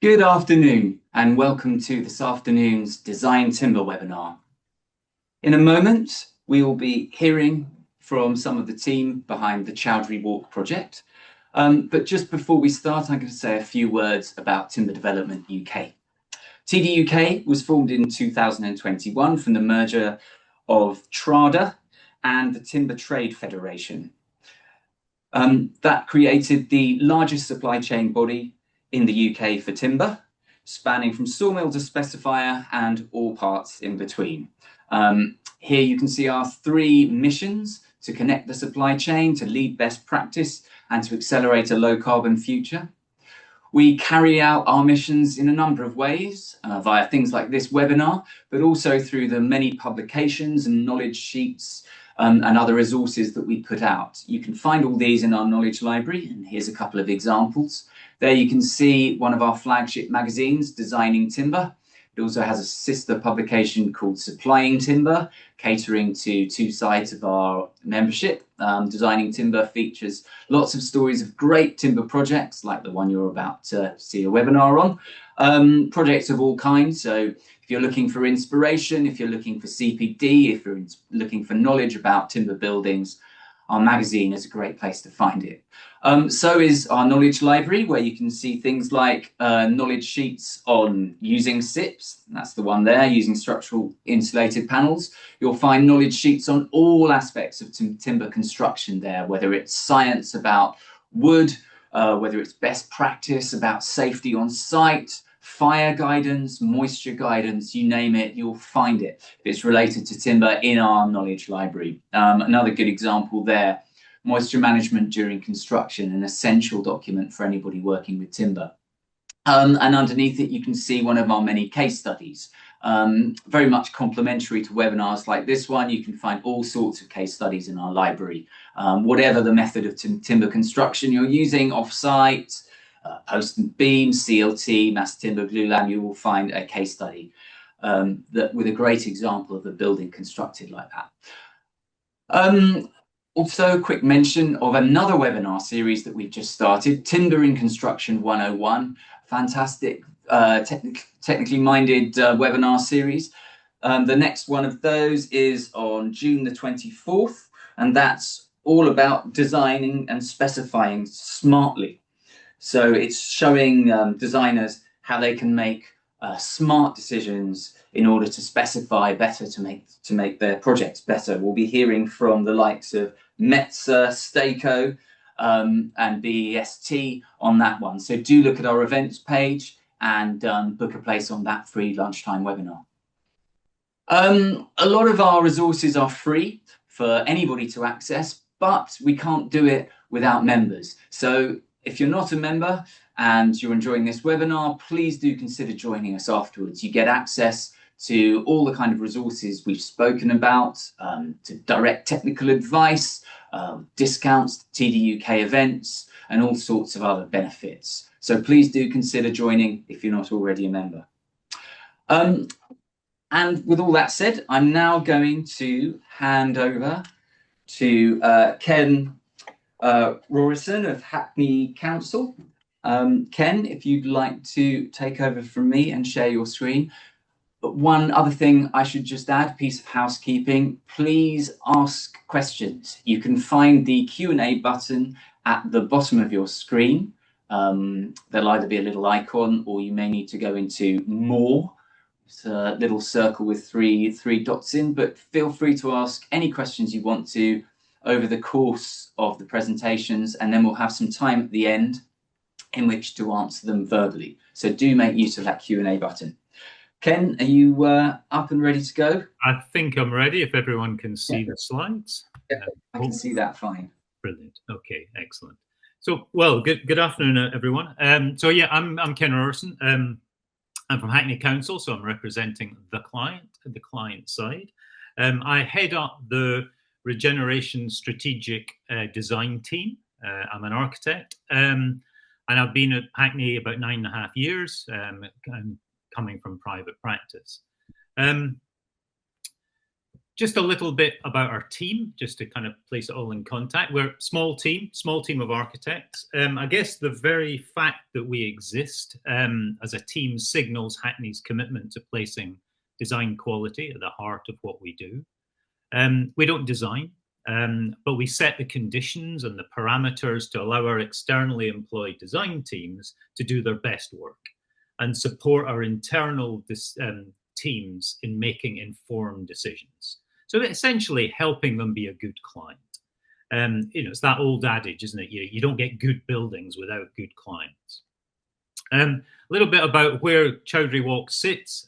Good afternoon and welcome to this afternoon's Design Timber webinar. In a moment, we will be hearing from some of the team behind the Chowdhury Walk project. But just before we start, I'm going to say a few words about Timber Development UK. TD UK was formed in 2021 from the merger of TRADA and the Timber Trade Federation. That created the largest supply chain body in the UK for timber, spanning from sawmill to specifier and all parts in between. Here you can see our three missions: to connect the supply chain, to lead best practice, and to accelerate a low carbon future. We carry out our missions in a number of ways, via things like this webinar, but also through the many publications and knowledge sheets and other resources that we put out. You can find all these in our knowledge library, and here's a couple of examples. There you can see one of our flagship magazines, designTimber. It also has a sister publication called Supplying Timber, catering to two sides of our membership. designTimber features lots of stories of great timber projects, like the one you're about to see a webinar on. Projects of all kinds. So if you're looking for inspiration, if you're looking for CPD, if you're looking for knowledge about timber buildings, our magazine is a great place to find it. So is our knowledge library, where you can see things like knowledge sheets on using SIPs. That's the one there, using structural insulated panels. You'll find knowledge sheets on all aspects of timber construction there, whether it's science about wood, whether it's best practice about safety on site, fire guidance, moisture guidance, you name it, you'll find it. It's related to timber in our knowledge library. Another good example there, moisture management during construction, an essential document for anybody working with timber. And underneath it, you can see one of our many case studies. Very much complementary to webinars like this one. You can find all sorts of case studies in our library. Whatever the method of timber construction you're using, off-site, post and beam, CLT, mass timber, glulam, you will find a case study with a great example of a building constructed like that. Also, a quick mention of another webinar series that we've just started, Timber in Construction 101, fantastic technically minded webinar series. The next one of those is on June the 24th, and that's all about designing and specifying smartly. So it's showing designers how they can make smart decisions in order to specify better, to make their projects better. We'll be hearing from the likes of Metzer, Staco, and BEST on that one. So do look at our events page and book a place on that free lunchtime webinar. A lot of our resources are free for anybody to access, but we can't do it without members. So if you're not a member and you're enjoying this webinar, please do consider joining us afterwards. You get access to all the kind of resources we've spoken about, to direct technical advice, discounts to TD UK events, and all sorts of other benefits. So please do consider joining if you're not already a member. And with all that said, I'm now going to hand over to Ken Rorrison of Hackney Council. Ken, if you'd like to take over from me and share your screen. But one other thing I should just add, piece of housekeeping, please ask questions. You can find the Q&A button at the bottom of your screen. There'll either be a little icon, or you may need to go into more. It's a little circle with three dots in, but feel free to ask any questions you want to over the course of the presentations, and then we'll have some time at the end in which to answer them verbally. So do make use of that Q&A button. Ken, are you up and ready to go? I think I'm ready, if everyone can see the slides. Yeah, I can see that fine. Brilliant. Okay, excellent. So, well, good afternoon, everyone. So yeah, I'm Ken Rorrison. I'm from Hackney Council, so I'm representing the client side. I head up the Regeneration strategic design team. I'm an architect, and I've been at Hackney about 9.5 years. I'm coming from private practice. Just a little bit about our team, just to kind of place it all in contact. We're a small team of architects. I guess the very fact that we exist as a team signals Hackney's commitment to placing design quality at the heart of what we do. We don't design, but we set the conditions and the parameters to allow our externally employed design teams to do their best work and support our internal teams in making informed decisions. So essentially helping them be a good client. It's that old adage, isn't it? You don't get good buildings without good clients. A little bit about where Chowdhury Walk sits.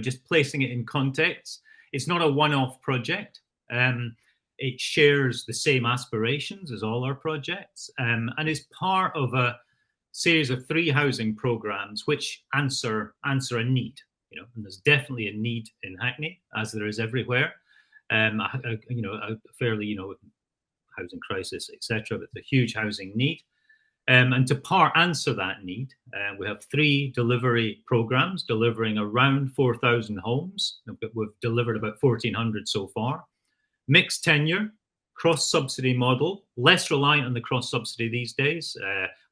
Just placing it in context. It's not a one-off project. It shares the same aspirations as all our projects, and is part of a series of 3 housing programs which answer a need. And there's definitely a need in Hackney, as there is everywhere. A fairly, housing crisis, etc. But it's a huge housing need. And to answer that need, we have 3 delivery programs delivering around 4,000 homes. We've delivered about 1,400 so far. Mixed tenure, cross-subsidy model, less reliant on the cross-subsidy these days.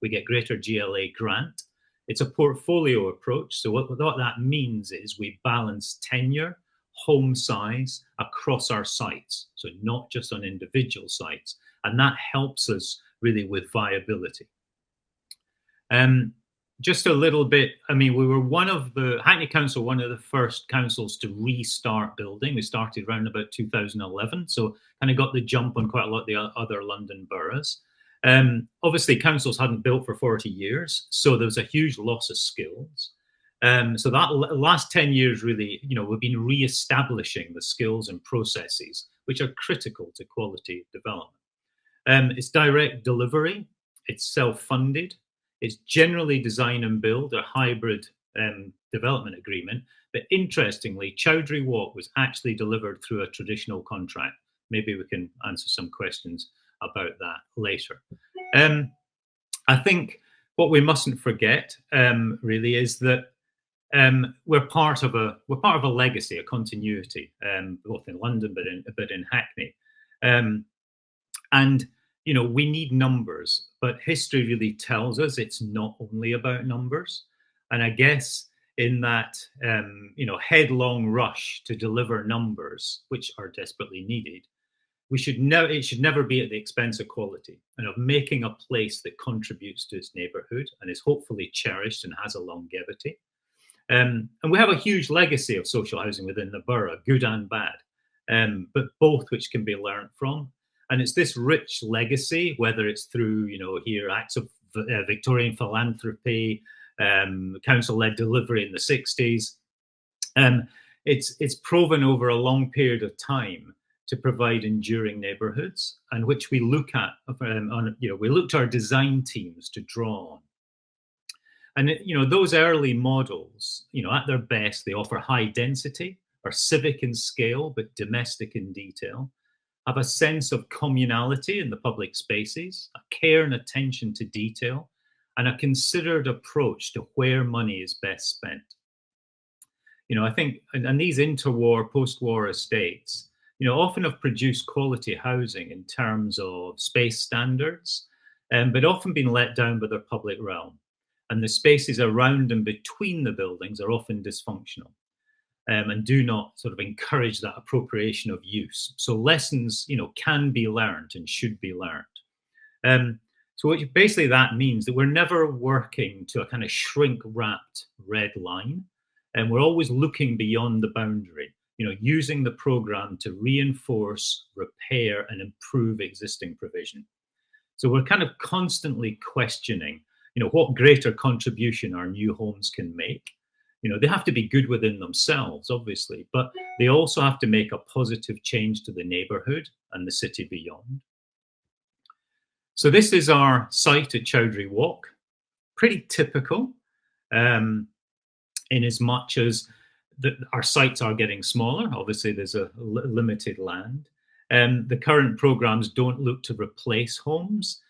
We get greater GLA grant. It's a portfolio approach. So what that means is we balance tenure, home size across our sites. So not just on individual sites. And that helps us really with viability. Just a little bit, we were Hackney Council, one of the first councils to restart building. We started around about 2011. So kind of got the jump on quite a lot of the other London boroughs. Obviously, councils hadn't built for 40 years, so there was a huge loss of skills. So that last 10 years, really, we've been re-establishing the skills and processes which are critical to quality development. It's direct delivery, it's self-funded, it's generally design and build, a hybrid development agreement. But interestingly, Chowdhury Walk was actually delivered through a traditional contract. Maybe we can answer some questions about that later. I think what we mustn't forget really is that we're part of a legacy, a continuity, both in London but in Hackney, and we need numbers. But history really tells us it's not only about numbers. And I guess in that headlong rush to deliver numbers, which are desperately needed, it should never be at the expense of quality and of making a place that contributes to its neighbourhood and is hopefully cherished and has a longevity. And we have a huge legacy of social housing within the borough, good and bad, but both which can be learnt from. And it's this rich legacy, whether it's through, acts of Victorian philanthropy, council-led delivery in the 60s. It's proven over a long period of time to provide enduring neighbourhoods, and which we look at we look to our design teams to draw on. And those early models, at their best, they offer high density, are civic in scale but domestic in detail, have a sense of communality in the public spaces, a care and attention to detail, and a considered approach to where money is best spent. I think, and these interwar, post-war estates, often have produced quality housing in terms of space standards, but often been let down by their public realm. And the spaces around and between the buildings are often dysfunctional, and do not sort of encourage that appropriation of use. So lessons, can be learned and should be learned. So basically that means that we're never working to a kind of shrink-wrapped red line, and we're always looking beyond the boundary, using the programme to reinforce, repair, and improve existing provision. So we're kind of constantly questioning, what greater contribution our new homes can make. They have to be good within themselves, obviously, but they also have to make a positive change to the neighbourhood and the city beyond. So this is our site at Chowdhury Walk. Pretty typical, in as much as our sites are getting smaller. Obviously, there's a limited land. The current programmes don't look to replace homes.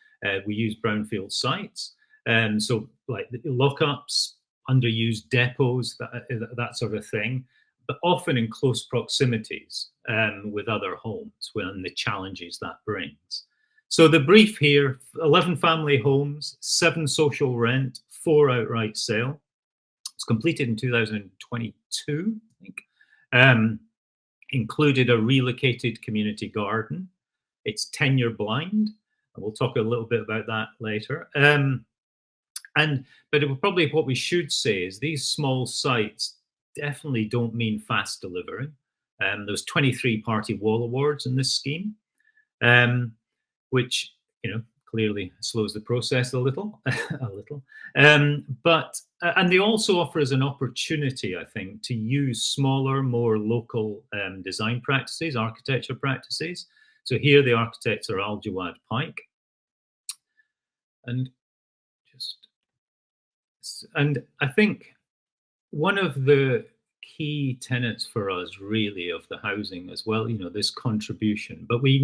We use brownfield sites. So like lockups, underused depots, that sort of thing. but often in close proximities with other homes and the challenges that brings. So the brief here, 11 family homes, 7 social rent, 4 outright sale. It's completed in 2022, I think. Included a relocated community garden. It's tenure blind, and we'll talk a little bit about that later. But probably what we should say is these small sites definitely don't mean fast delivery. There's 23 party wall awards in this scheme, which clearly slows the process a little, and they also offer us an opportunity, I think, to use smaller, more local design practices, architecture practices. So here the architects are Al Jawad Pike, and I think one of the key tenets for us really of the housing as well, this contribution, but we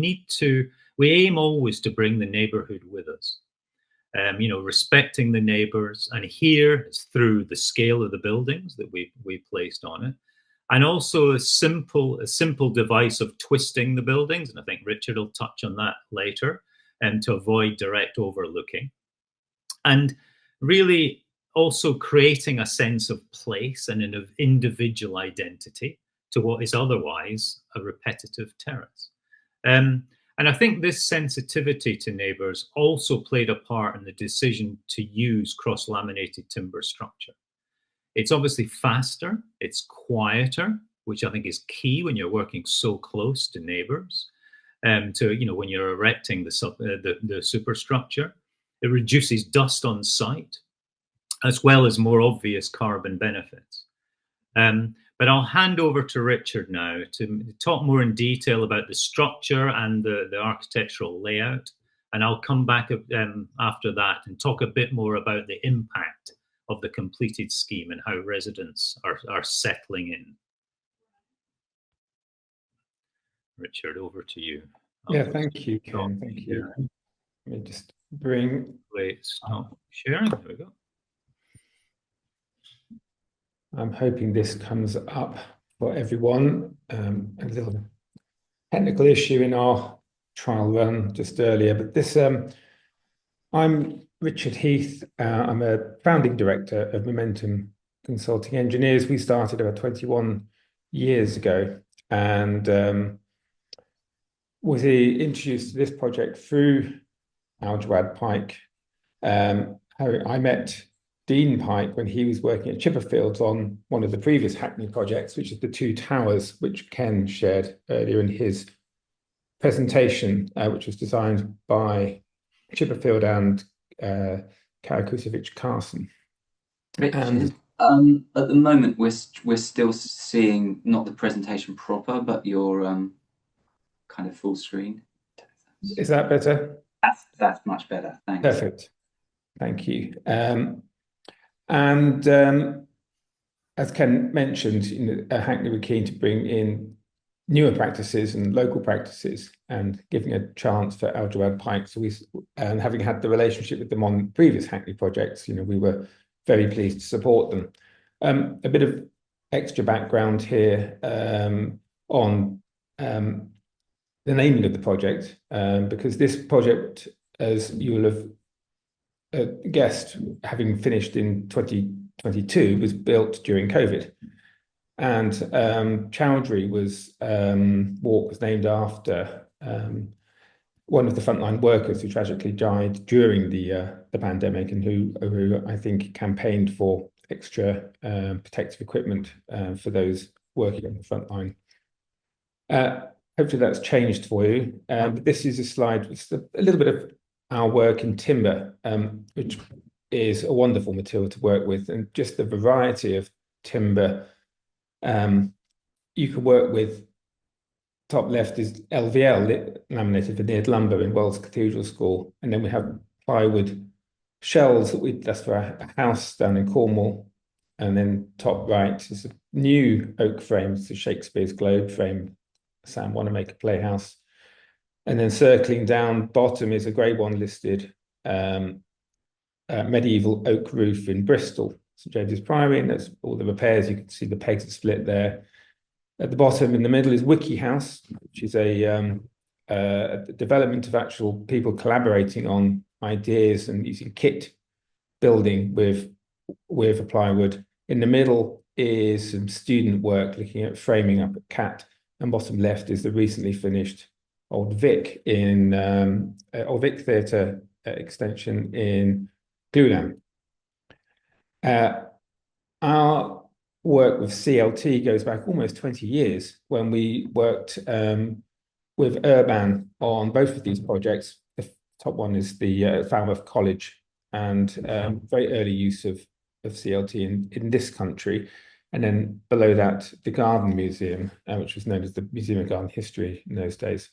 aim always to bring the neighborhood with us, respecting the neighbors. And here it's through the scale of the buildings that we placed on it. And also a simple device of twisting the buildings. And I think Richard will touch on that later, and to avoid direct overlooking. And really also creating a sense of place and an individual identity to what is otherwise a repetitive terrace. And I think this sensitivity to neighbours also played a part in the decision to use cross-laminated timber structure. It's obviously faster, it's quieter, which I think is key when you're working so close to neighbours. When you're erecting the superstructure, it reduces dust on site, as well as more obvious carbon benefits. But I'll hand over to Richard now to talk more in detail about the structure and the architectural layout. And I'll come back after that and talk a bit more about the impact of the completed scheme and how residents are settling in. Richard, over to you. Thank you, Ken. Thank you. Let me just bring... Wait, stop sharing. There we go. I'm hoping this comes up for everyone. A little technical issue in our trial run just earlier, but this, I'm Richard Heath. I'm a founding director of Momentum Consulting Engineers. We started about 21 years ago, and was introduced to this project through Al Jawad Pike. I met Dean Pike when he was working at Chipperfields on one of the previous Hackney projects, which is the 2 towers, which Ken shared earlier in his presentation, which was designed by Chipperfield and Karakusevich Carson. And at the moment, we're still seeing not the presentation proper, but your kind of full screen. Is that better? That's much better. Thanks. Perfect. Thank you. As Ken mentioned, Hackney were keen to bring in newer practices and local practices, and giving a chance for Al Jawad Pike. So and having had the relationship with them on previous Hackney projects, we were very pleased to support them. A bit of extra background here on the naming of the project, because this project, as you will have guessed, having finished in 2022, was built during COVID. And Chowdhury Walk was named after one of the frontline workers who tragically died during the pandemic, and who I think campaigned for extra protective equipment for those working on the front line. Hopefully that's changed for you. But this is a slide with a little bit of our work in timber, which is a wonderful material to work with, and just the variety of timber you can work with. Top left is LVL, laminated veneered lumber in Wells Cathedral School, and then we have plywood shells that's for a house down in Cornwall, and then top right is a new oak frame, so Shakespeare's Globe frame, Sam Wanamaker Playhouse, and then circling down bottom is a Grade 1 listed medieval oak roof in Bristol, St James's Priory, and that's all the repairs. You can see the pegs are split there. At the bottom in the middle is Wiki House, which is a development of actual people collaborating on ideas and using kit building with a plywood. In the middle is some student work looking at framing up a cat, and bottom left is the recently finished Old Vic Old Vic Theatre extension in Glulam. Our work with CLT goes back almost 20 years when we worked with Urban on both of these projects. The top one is the Falmouth College, and very early use of CLT in this country. And then below that, the Garden Museum, which was known as the Museum of Garden History in those days.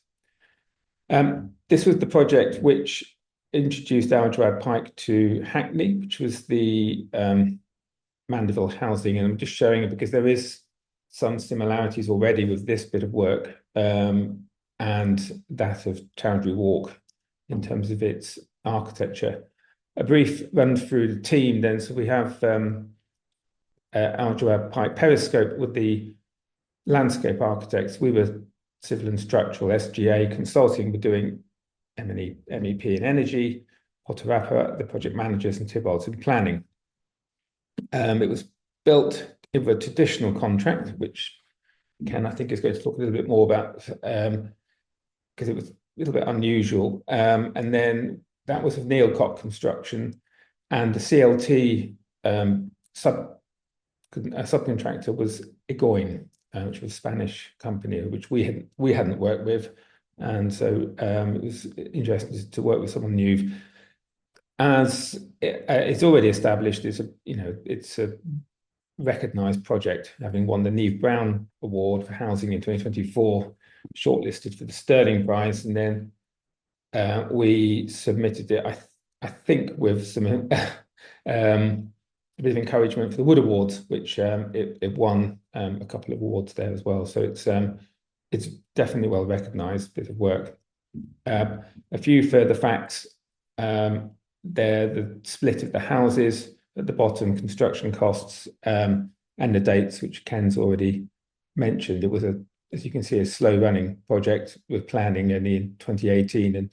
This was the project which introduced Algerad Pike to Hackney, which was the Mandeville housing. And I'm just showing it because there is some similarities already with this bit of work and that of Chowdhury Walk in terms of its architecture. A brief run through the team then. So we have Algerad Pike Periscope with the landscape architects. We were civil and structural. SGA Consulting were doing MEP and energy. Potterappa, the project managers, and Tybalt in planning. It was built with a traditional contract, which Ken, I think, is going to talk a little bit more about because it was a little bit unusual. And then that was of Neilcock Construction, and the CLT subcontractor was Egoin, which was a Spanish company, which we hadn't worked with, and so it was interesting to work with someone new. As it's already established, it's a recognised project, having won the Neve Brown Award for Housing in 2024, shortlisted for the Sterling Prize, and then we submitted it, I think, with some a bit of encouragement for the Wood Awards, which it won a couple of awards there as well. So it's definitely well recognised bit of work. A few further facts. There, the split of the houses at the bottom, construction costs, and the dates, which Ken's already mentioned. It was as you can see, a slow running project with planning only in 2018 and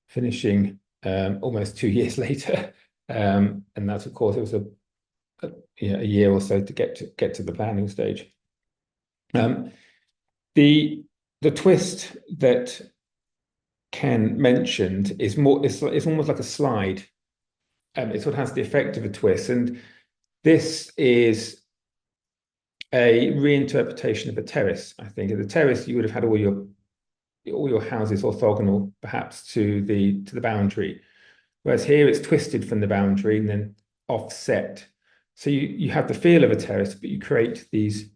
finishing almost 2 years later. And that's, of course, it was a year or so to get to the planning stage. The twist that Ken mentioned is more, it's almost like a slide. It sort of has the effect of a twist, and this is a reinterpretation of a terrace. I think at the terrace you would have had all your houses orthogonal, perhaps to the boundary, whereas here it's twisted from the boundary and then offset. So you have the feel of a terrace, but you create these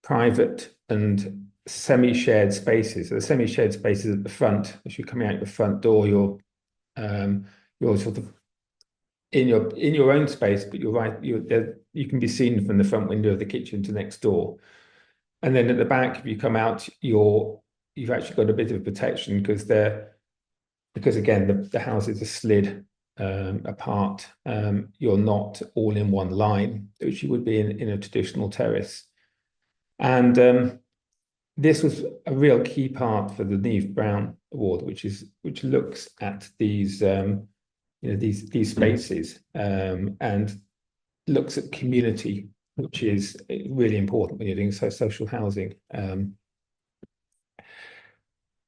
private and semi-shared spaces. So the semi-shared spaces at the front, as you're coming out the front door, you're sort of in your own space, but you're right. You can be seen from the front window of the kitchen to next door, and then at the back, if you come out, you've actually got a bit of protection because again the houses are slid apart. You're not all in one line, which you would be in a traditional terrace, and this was a real key part for the Neve Brown Award, which looks at these these spaces and looks at community, which is really important when you're doing social housing.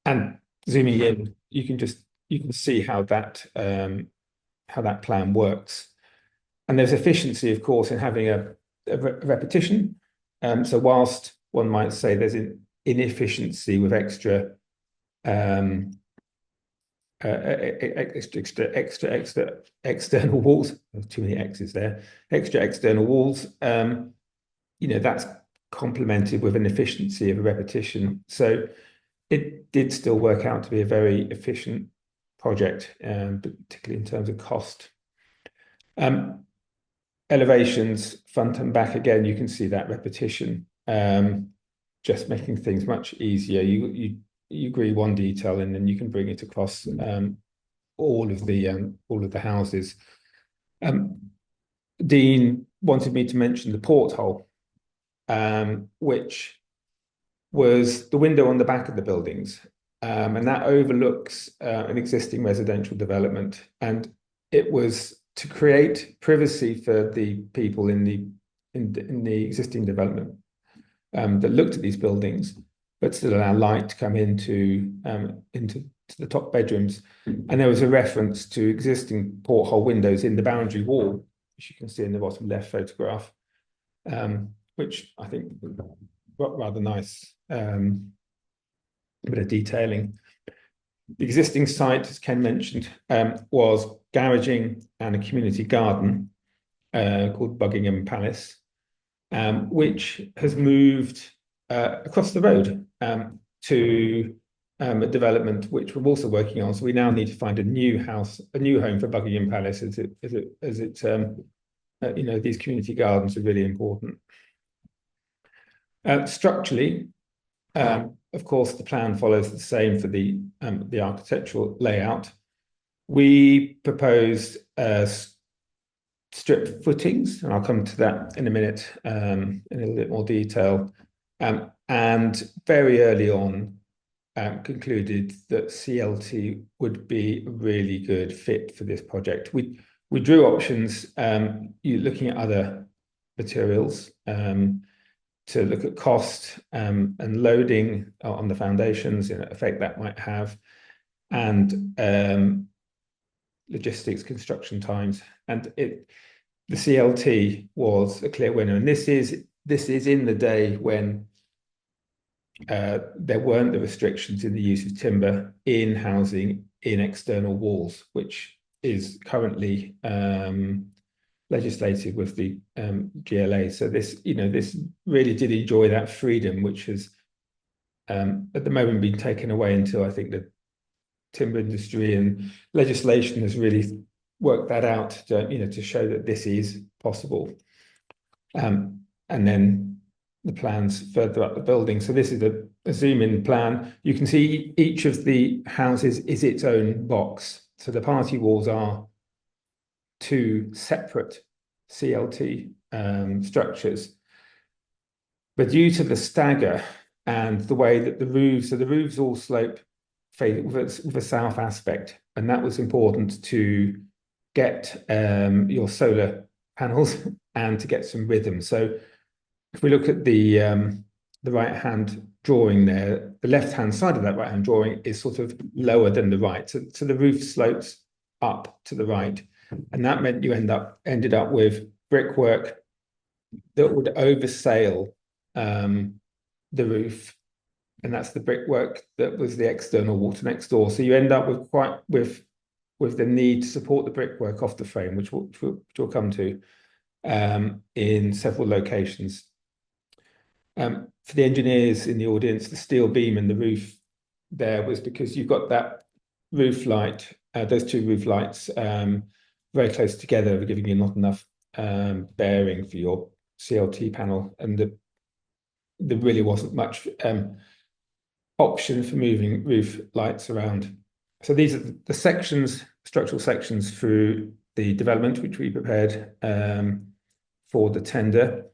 And zooming in, you can see how that plan works. And there's efficiency, of course, in having a repetition. So whilst one might say there's an inefficiency with extra external walls. There's too many X's there. Extra external walls. That's complemented with an efficiency of a repetition. So it did still work out to be a very efficient project, particularly in terms of cost. Elevations, front and back, again, you can see that repetition, just making things much easier. You agree one detail, and then you can bring it across all of the houses. Dean wanted me to mention the porthole, which was the window on the back of the buildings, and that overlooks an existing residential development. And it was to create privacy for the people in the existing development that looked at these buildings, but still allow light to come into the top bedrooms. And there was a reference to existing porthole windows in the boundary wall, which you can see in the bottom left photograph, which I think rather nice bit of detailing. The existing site, as Ken mentioned, was garaging and a community garden called Buckingham Palace, which has moved across the road to a development which we're also working on. So we now need to find a new home for Buckingham Palace, as these community gardens are really important. Structurally, of course, the plan follows the same for the architectural layout. We proposed strip footings, and I'll come to that in a minute in a little bit more detail. And very early on, concluded that CLT would be a really good fit for this project. We drew options, looking at other materials, to look at cost and loading on the foundations, effect that might have, and logistics, construction times. And the CLT was a clear winner. And this is in the day when there weren't the restrictions in the use of timber in housing in external walls, which is currently legislated with the GLA. So this really did enjoy that freedom, which has at the moment been taken away until I think the timber industry and legislation has really worked that out to show that this is possible. And then the plans further up the building. So this is a zoom-in plan. You can see each of the houses is its own box. So the party walls are two separate CLT structures. But due to the stagger and the way that the roofs all slope with a south aspect, and that was important to get your solar panels and to get some rhythm. So if we look at the right-hand drawing there, the left-hand side of that right-hand drawing is sort of lower than the right. So the roof slopes up to the right. And that meant you ended up with brickwork that would oversail the roof. And that's the brickwork that was the external water next door. So you end up with the need to support the brickwork off the frame, which we'll come to in several locations. For the engineers in the audience, the steel beam in the roof there was because you've got that roof light, those two roof lights very close together, giving you not enough bearing for your CLT panel, and there really wasn't much option for moving roof lights around. So these are the structural sections through the development, which we prepared for the tender.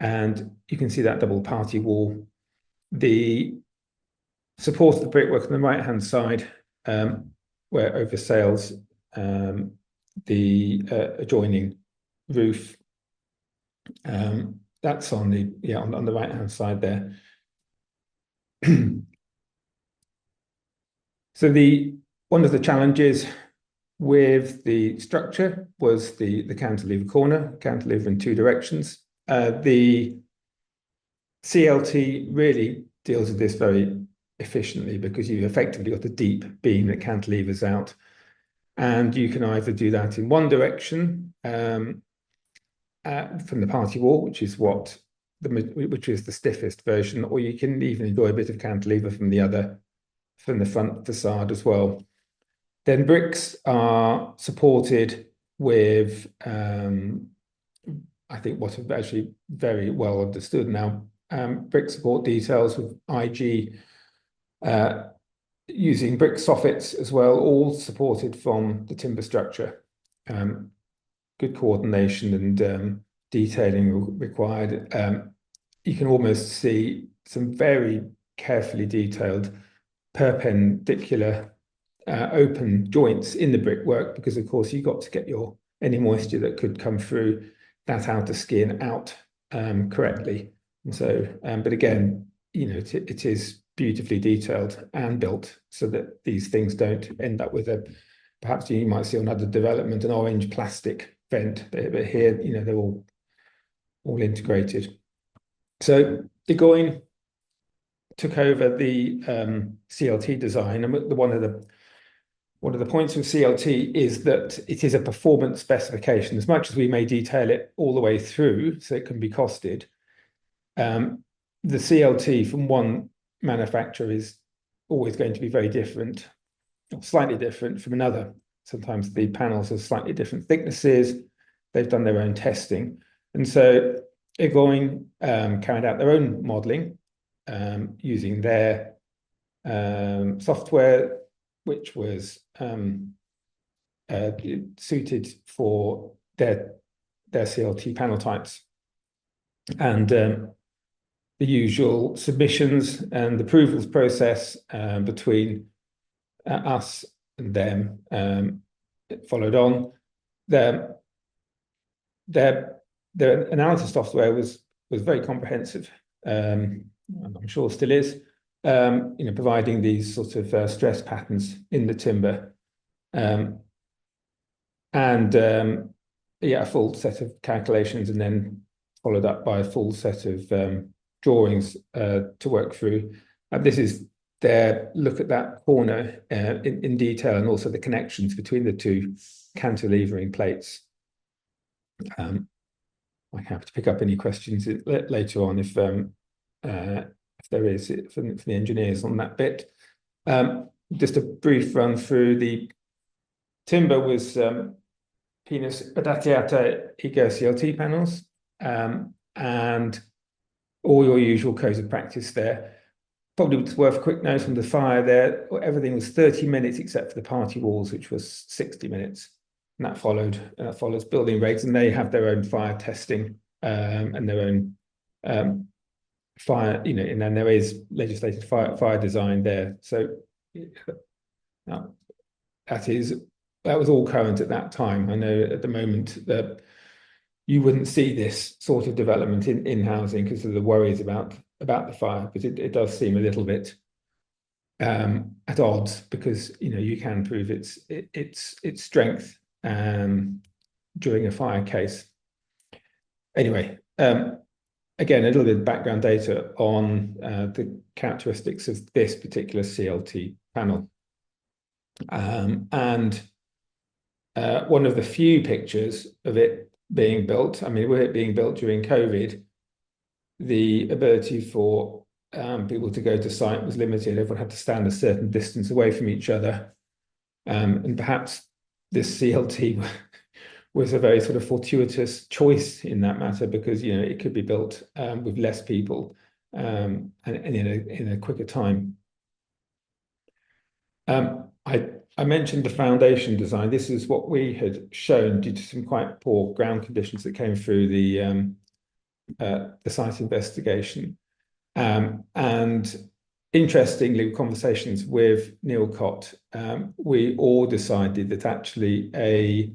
And you can see that double party wall. The support of the brickwork on the right-hand side, where oversails the adjoining roof. That's on the right-hand side there. So one of the challenges with the structure was the cantilever corner, cantilever in two directions. The CLT really deals with this very efficiently because you've effectively got a deep beam that cantilevers out, and you can either do that in one direction from the party wall, which is the stiffest version, or you can even enjoy a bit of cantilever from the front facade as well. Then bricks are supported with I think what are actually very well understood now, brick support details with IG, using brick soffits as well, all supported from the timber structure. Good coordination and detailing required. You can almost see some very carefully detailed perpendicular open joints in the brickwork, because of course you've got to get any moisture that could come through that outer skin out correctly. And so, but again, it is beautifully detailed and built so that these things don't end up with perhaps you might see on other development, an orange plastic vent, but here, they're all integrated. So Egoin took over the CLT design, and one of the points of CLT is that it is a performance specification. As much as we may detail it all the way through, so it can be costed, the CLT from one manufacturer is always going to be very different, or slightly different from another. Sometimes the panels are slightly different thicknesses. They've done their own testing, and so Egoin carried out their own modelling using their software, which was suited for their CLT panel types, and the usual submissions and approvals process between us and them followed on. Their analysis software was very comprehensive. I'm sure still is. Providing these sort of stress patterns in the timber, and a full set of calculations, and then followed up by a full set of drawings to work through. This is their look at that corner in detail, and also the connections between the two cantilevering plates. I have to pick up any questions later on if there is from the engineers on that bit. Just a brief run through. The timber was Pinus adattata Eco CLT panels, and all your usual codes of practice there. Probably worth a quick note on the fire there. Everything was 30 minutes except for the party walls, which was 60 minutes. And that follows building regs, and they have their own fire testing and their own fire, and then there is legislated fire design there. So that was all current at that time. I know at the moment that you wouldn't see this sort of development in housing because of the worries about the fire, but it does seem a little bit at odds, because you can prove its strength during a fire case. Anyway, again, a little bit of background data on the characteristics of this particular CLT panel. And one of the few pictures of it being built, with it being built during COVID, the ability for people to go to site was limited. Everyone had to stand a certain distance away from each other. And perhaps this CLT was a very sort of fortuitous choice in that matter, because it could be built with less people and in a quicker time. I mentioned the foundation design. This is what we had shown due to some quite poor ground conditions that came through the site investigation. And interestingly, conversations with Neil Cott, we all decided that actually a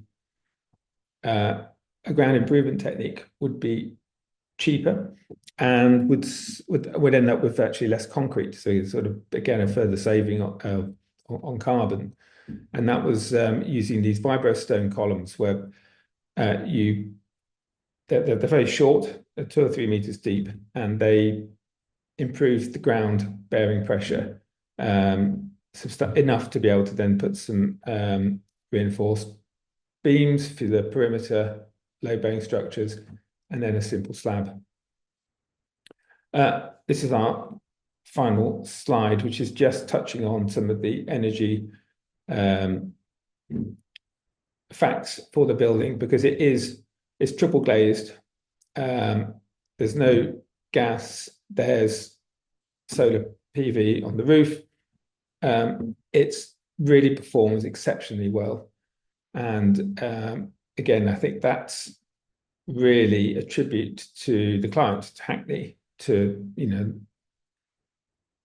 ground improvement technique would be cheaper and would end up with actually less concrete. So sort of, again, a further saving on carbon. And that was using these vibrostone columns where they're very short, 2 or 3 meters deep, and they improve the ground bearing pressure enough to be able to then put some reinforced beams for the perimeter load bearing structures, and then a simple slab. This is our final slide, which is just touching on some of the energy facts for the building, because it's triple glazed. There's no gas. There's solar PV on the roof. It's really performs exceptionally well, and again, I think that's really a tribute to the client, to Hackney, to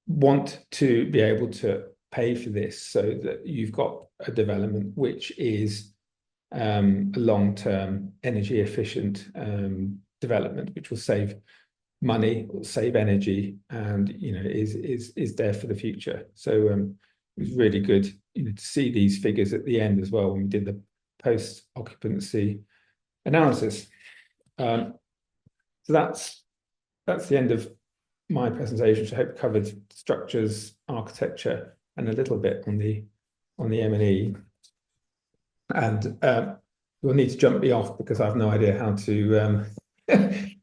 want to be able to pay for this so that you've got a development which is a long-term energy efficient development, which will save money, will save energy, and is there for the future. So it was really good to see these figures at the end as well when we did the post-occupancy analysis. So that's the end of my presentation, which I hope covered structures, architecture, and a little bit on the M&E. And you'll need to jump me off because I have no idea how to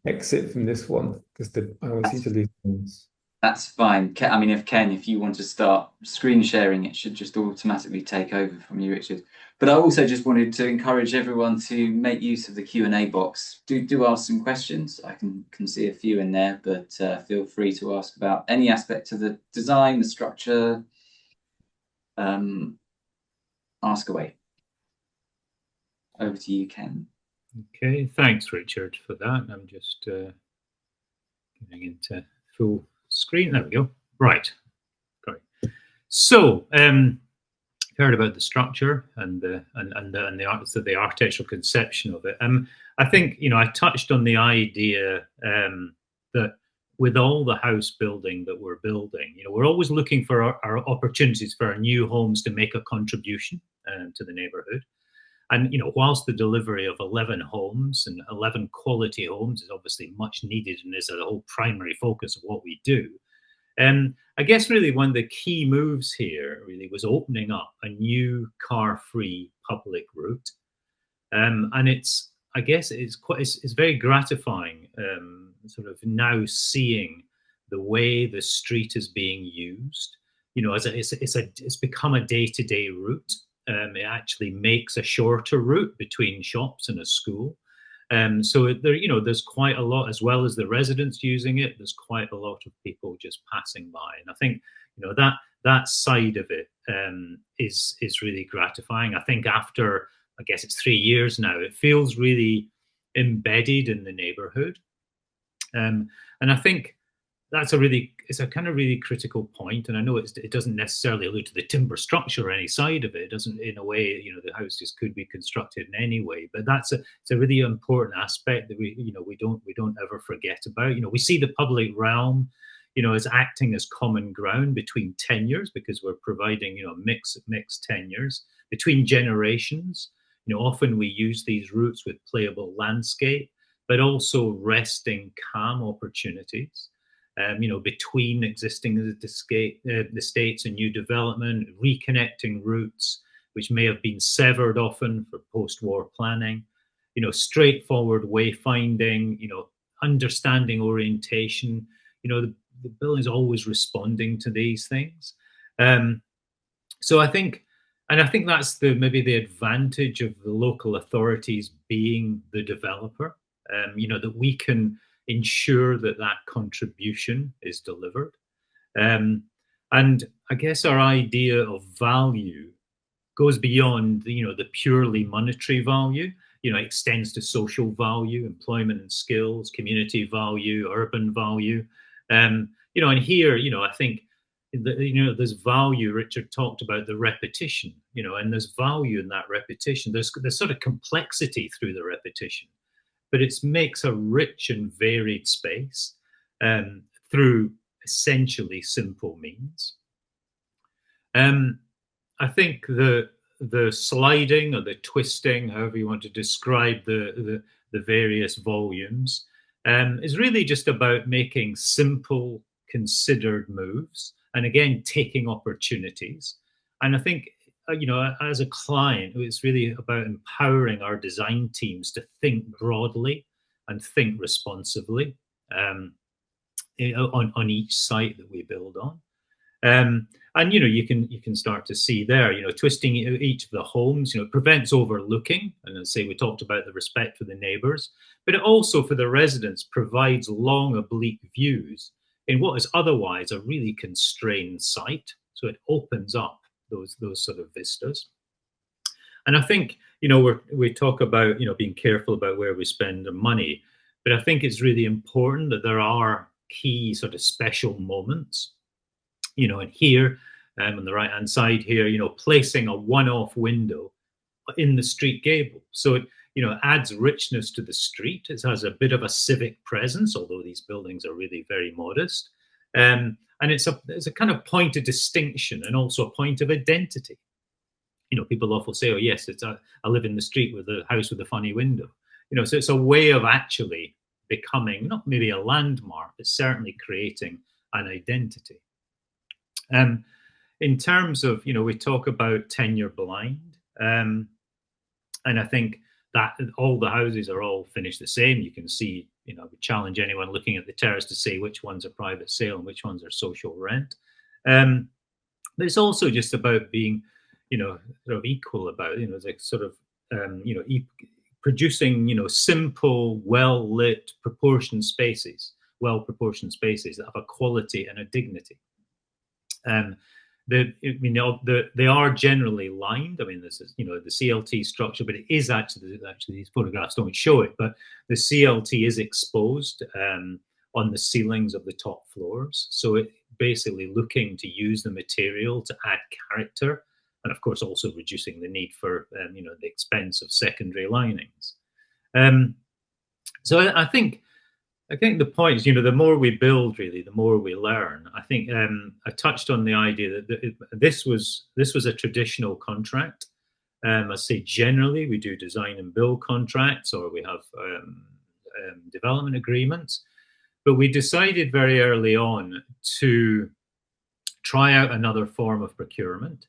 exit from this one, because I always seem to lose things. That's fine. I mean, if you want to start screen sharing, it should just automatically take over from you, Richard. But I also just wanted to encourage everyone to make use of the Q&A box. Do ask some questions. I can see a few in there, but feel free to ask about any aspect of the design, the structure. Ask away. Over to you, Ken. Okay, thanks, Richard, for that. I'm just getting into full screen. There we go. Right. Great. So, heard about the structure and the architectural conception of it. I think I touched on the idea that with all the house building that we're building, we're always looking for our opportunities for our new homes to make a contribution to the neighbourhood. And whilst the delivery of 11 homes and 11 quality homes is obviously much needed and is a whole primary focus of what we do, I guess really one of the key moves here really was opening up a new car-free public route, and I guess it's very gratifying, sort of now seeing the way the street is being used. It's become a day-to-day route. It actually makes a shorter route between shops and a school. So there's quite a lot, as well as the residents using it, there's quite a lot of people just passing by. And I think, that side of it is really gratifying. I think after, I guess it's 3 years now, it feels really embedded in the neighborhood. And I think it's a kind of really critical point. And I know it doesn't necessarily allude to the timber structure or any side of it. It doesn't, in a way, the houses could be constructed in any way. But it's a really important aspect that we don't ever forget about. We see the public realm, as acting as common ground between tenures, because we're providing, mixed tenures between generations. Often we use these routes with playable landscape, but also resting, calm opportunities. Between existing estates and new development, reconnecting routes which may have been severed often for post-war planning, straightforward wayfinding, understanding orientation. The building is always responding to these things. So I think that's maybe the advantage of the local authorities being the developer, that we can ensure that contribution is delivered. And I guess our idea of value goes beyond the purely monetary value. It extends to social value, employment and skills, community value, urban value. And here, I think there's value. Richard talked about the repetition, and there's value in that repetition. There's sort of complexity through the repetition, but it makes a rich and varied space through essentially simple means. I think the sliding or the twisting, however you want to describe the various volumes, is really just about making simple, considered moves, and again, taking opportunities. And I think, as a client, it's really about empowering our design teams to think broadly and think responsively on each site that we build on. And you can start to see there, twisting each of the homes, it prevents overlooking. And as I say, we talked about the respect for the neighbours, but it also, for the residents, provides long oblique views in what is otherwise a really constrained site. So it opens up those sort of vistas. And I think, we talk about, being careful about where we spend the money, but I think it's really important that there are key sort of special moments And here on the right hand side here, placing a one-off window in the street gable, so it adds richness to the street. It has a bit of a civic presence, although these buildings are really very modest, and it's a kind of point of distinction and also a point of identity. People often say, oh yes, I live in the street with a house with a funny window. So it's a way of actually becoming not maybe a landmark, but certainly creating an identity. In terms of, we talk about tenure blind, and I think that all the houses are all finished the same. You can see, we challenge anyone looking at the terrace to say which ones are private sale and which ones are social rent. But it's also just about being, sort of equal about, like sort of, producing, simple, well-lit, well-proportioned spaces that have a quality and a dignity. They are generally lined. I mean, this is, the CLT structure, but it is actually these photographs don't show it, but the CLT is exposed on the ceilings of the top floors. So it basically looking to use the material to add character, and of course also reducing the need for the expense of secondary linings. So I think the point is, the more we build, really, the more we learn. I think I touched on the idea that this was a traditional contract. I say generally we do design and build contracts, or we have development agreements, but we decided very early on to try out another form of procurement,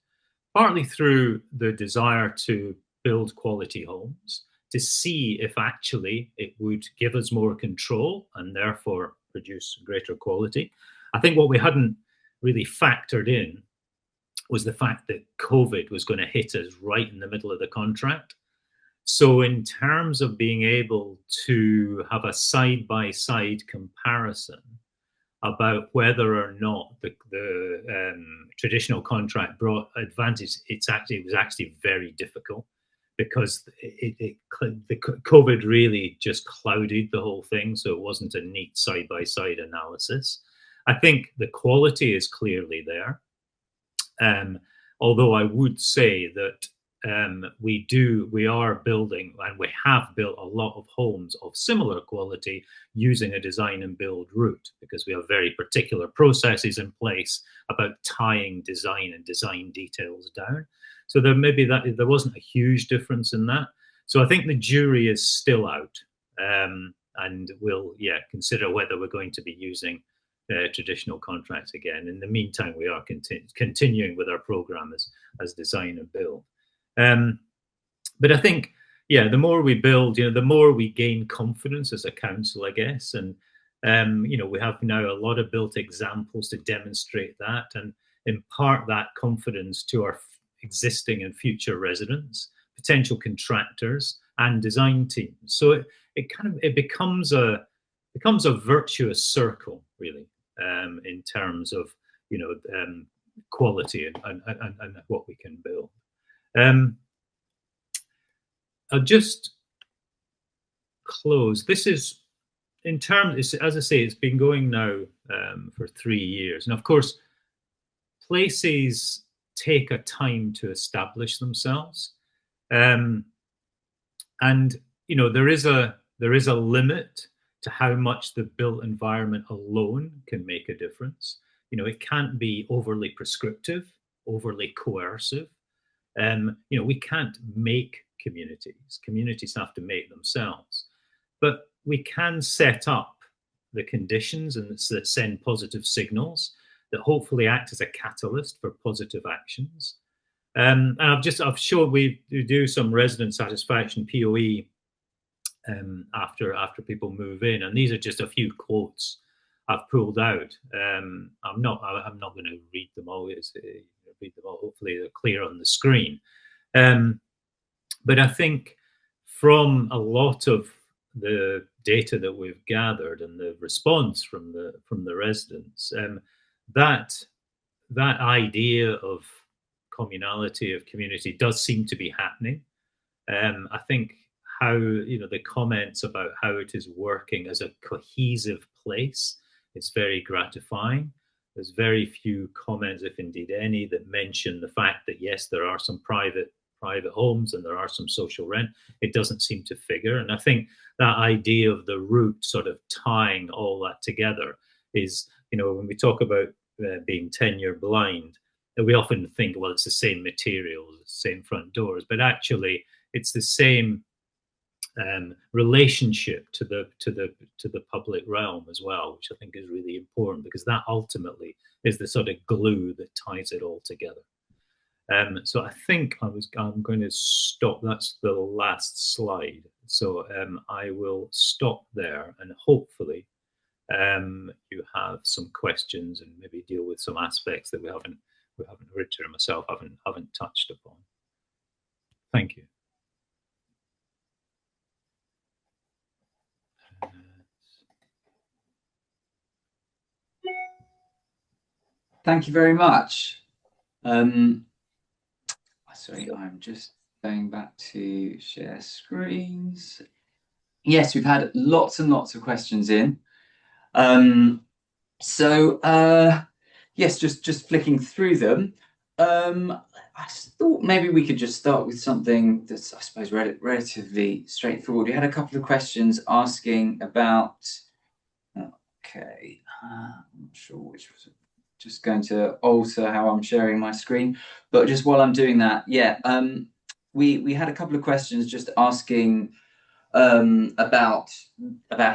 partly through the desire to build quality homes, to see if actually it would give us more control and therefore produce greater quality. I think what we hadn't really factored in was the fact that COVID was going to hit us right in the middle of the contract. So in terms of being able to have a side-by-side comparison about whether or not the traditional contract brought advantage, it was actually very difficult, because the COVID really just clouded the whole thing. So it wasn't a neat side-by-side analysis. I think the quality is clearly there. Although I would say that we are building, and we have built a lot of homes of similar quality using a design and build route, because we have very particular processes in place about tying design and design details down. So there wasn't a huge difference in that. So I think the jury is still out, and we'll consider whether we're going to be using traditional contracts again. In the meantime, we are continuing with our program as design and build. But I think, the more we build, the more we gain confidence as a council, I guess. And, we have now a lot of built examples to demonstrate that and impart that confidence to our existing and future residents, potential contractors, and design teams. So it becomes a virtuous circle, really, in terms of quality and what we can build. I'll just close. This is as I say, it's been going now for 3 years, and of course, places take a time to establish themselves, and there is a limit to how much the built environment alone can make a difference. It can't be overly prescriptive, overly coercive. We can't make communities have to make themselves, but we can set up the conditions and that send positive signals that hopefully act as a catalyst for positive actions. And I've shown we do some resident satisfaction POE after people move in, and these are just a few quotes I've pulled out. I'm not going to read them all. Hopefully they're clear on the screen. But I think from a lot of the data that we've gathered and the response from the residents, that idea of communality, of community, does seem to be happening. I think how the comments about how it is working as a cohesive place is very gratifying. There's very few comments, if indeed any, that mention the fact that yes, there are some private homes and there are some social rent. It doesn't seem to figure. And I think that idea of the route sort of tying all that together is, you know, when we talk about being tenure blind, we often think, well, it's the same materials, the same front doors, but actually it's the same relationship to the public realm as well, which I think is really important, because that ultimately is the sort of glue that ties it all together. So I think I'm going to stop. That's the last slide. So I will stop there, and hopefully you have some questions and maybe deal with some aspects that we haven't Richard and myself haven't touched upon. Thank you. Thank you very much. Sorry, I'm just going back to share screens. Yes, we've had lots and lots of questions in. Yes, just flicking through them. I thought maybe we could just start with something that's, I suppose, relatively straightforward. We had a couple of questions asking about, okay, I'm not sure which was it. Just going to alter how I'm sharing my screen, but just while I'm doing that, yeah, we had a couple of questions just asking about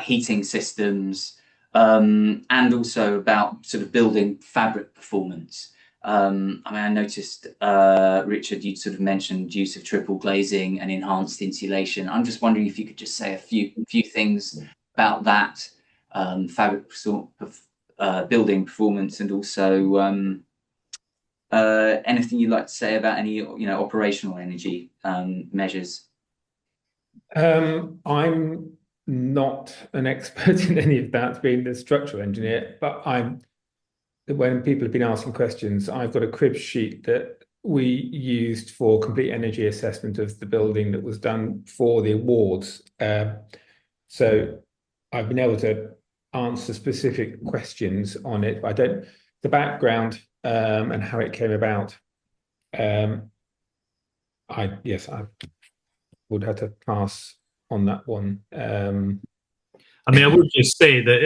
heating systems and also about sort of building fabric performance. I mean, I noticed, Richard, you sort of mentioned use of triple glazing and enhanced insulation. I'm just wondering if you could just say a few things about that, fabric building performance, and also anything you'd like to say about any, you know, operational energy measures. I'm not an expert in any of that, being the structural engineer, but when people have been asking questions, I've got a crib sheet that we used for complete energy assessment of the building that was done for the awards. So I've been able to answer specific questions on it, but I don't, the background and how it came about. I would have to pass on that one. I mean, I would just say that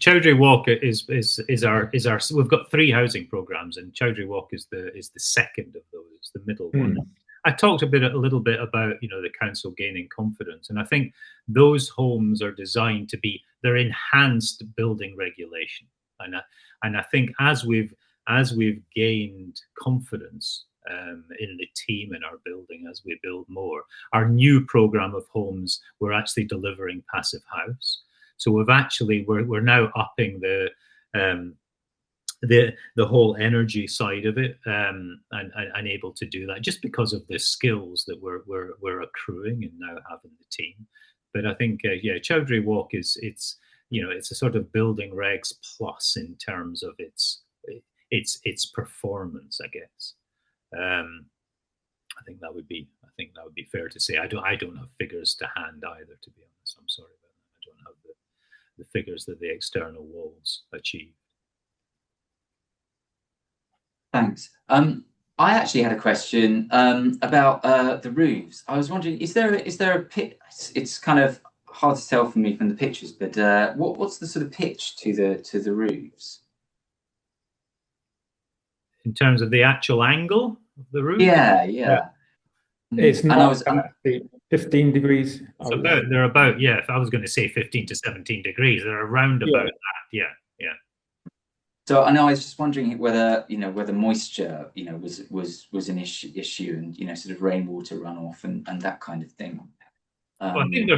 Chowdhury Walk is our we've got 3 housing programs, and Chowdhury Walk is the second of those, the middle one. I talked a little bit about, you know, the council gaining confidence, and I think those homes are designed to be, they're enhanced building regulation, and I think as we've gained confidence in the team in our building, as we build more, our new program of homes, we're actually delivering passive house. So we're now upping the whole energy side of it, and able to do that just because of the skills that we're accruing and now have in the team. But I think Chowdhury Walk it's a sort of building regs plus in terms of its performance, I guess. I think that would be fair to say. I don't have figures to hand either, to be honest. I'm sorry about that. I don't have the figures that the external walls achieve. Thanks. I actually had a question about the roofs. I was wondering, is there a pitch? It's kind of hard to tell for me from the pictures, but what's the sort of pitch to the roofs? In terms of the actual angle of the roof? Yeah. It's not 15 degrees. They're about, yeah, if I was going to say 15 to 17 degrees, they're around about that. Yeah. So I know I was just wondering whether moisture, was an issue, and sort of rainwater runoff and that kind of thing. Well, I think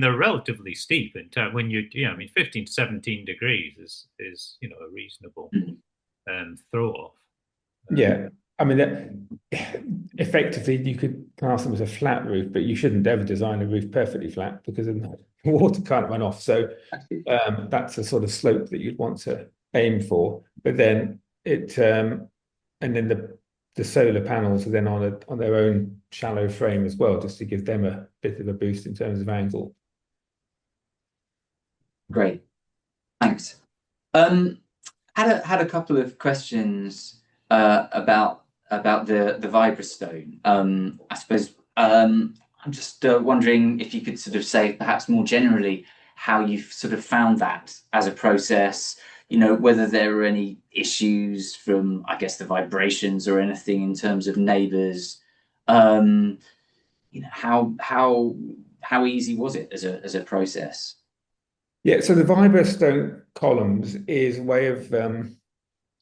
they're relatively steep in terms when 15 to 17 degrees is a reasonable throw off. Yeah, I mean, effectively you could class them as a flat roof, but you shouldn't ever design a roof perfectly flat because the water can't run off. So that's a sort of slope that you'd want to aim for. But then and then the solar panels are then on their own shallow frame as well, just to give them a bit of a boost in terms of angle. Great, thanks. Had a couple of questions about the Vibrastone. I suppose I'm just wondering if you could sort of say perhaps more generally how you've sort of found that as a process. You know, whether there are any issues from, I guess, the vibrations or anything in terms of neighbours. You know, how easy was it as a process? Yeah, so the Vibrastone columns is a way of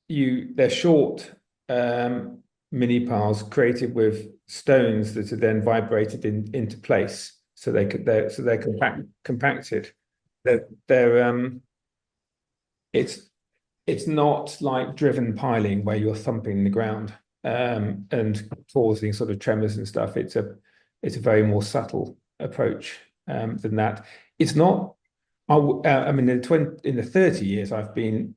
they're short mini piles created with stones that are then vibrated into place, so they're compacted. They're it's not like driven piling where you're thumping the ground and causing sort of tremors and stuff. It's a very more subtle approach than that. It's not. I mean, in the 30 years I've been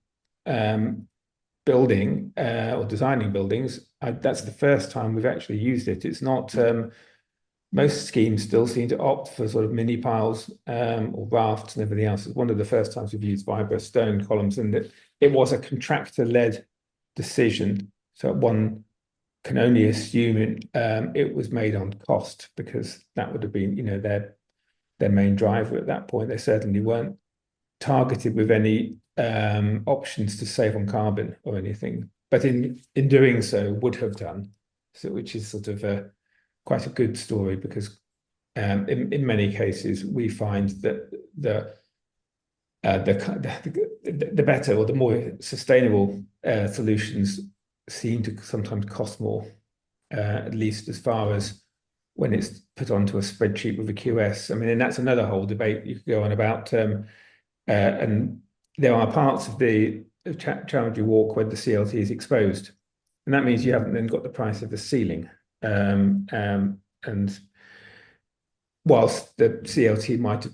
building or designing buildings, that's the first time we've actually used it. It's not. Most schemes still seem to opt for sort of mini piles or rafts and everything else. It's one of the first times we've used Vibrastone columns, and it was a contractor-led decision. So one can only assume it was made on cost, because that would have been, you know, their main driver at that point. They certainly weren't targeted with any options to save on carbon or anything, but in doing so would have done so, which is sort of quite a good story, because in many cases we find that the better or the more sustainable solutions seem to sometimes cost more, at least as far as when it's put onto a spreadsheet with a QS. I mean, and that's another whole debate you could go on about. And there are parts of the Chowdhury Walk where the CLT is exposed, and that means you haven't then got the price of the ceiling. And whilst the CLT might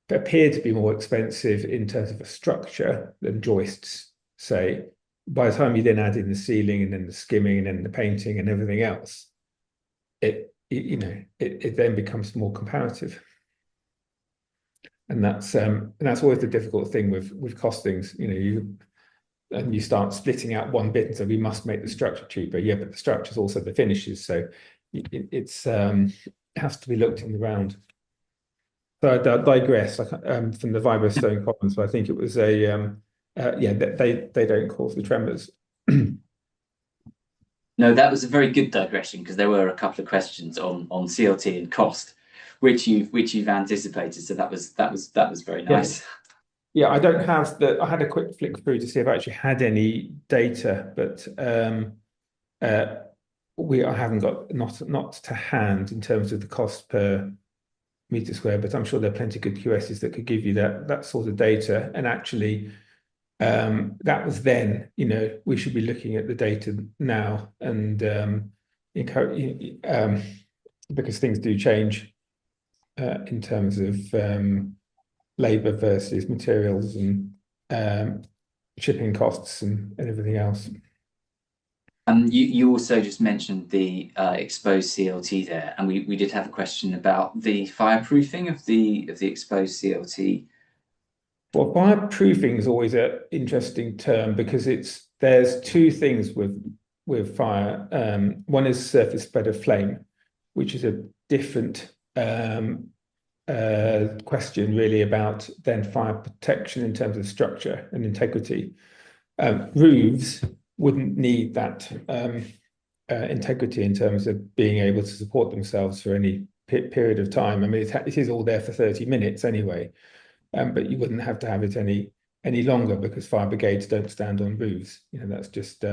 appear to be more expensive in terms of a structure than joists, say, by the time you then add in the ceiling and then the skimming and then the painting and everything else, it then becomes more comparative. And that's always the difficult thing with costings. You start splitting out one bit and say we must make the structure cheaper. Yeah, but the structure is also the finishes, so it has to be looked in the round. So I digress from the Vibrastone columns, but I think it was they don't cause the tremors. No, that was a very good digression, because there were a couple of questions on CLT and cost, which you've anticipated. So that was very nice. Yeah, I don't have I had a quick flick through to see if I actually had any data, but I haven't got not to hand in terms of the cost per meter square, but I'm sure there are plenty of good QSs that could give you that sort of data. And actually, that was then. We should be looking at the data now and because things do change in terms of labour versus materials and shipping costs and everything else. You also just mentioned the exposed CLT there, and we did have a question about the fireproofing of the exposed CLT. Well, fireproofing is always an interesting term, because there's two things with fire. One is surface spread of flame, which is a different question really about then fire protection in terms of structure and integrity. Roofs wouldn't need that integrity in terms of being able to support themselves for any period of time. I mean, it is all there for 30 minutes anyway, but you wouldn't have to have it any longer, because fire brigades don't stand on roofs. That's just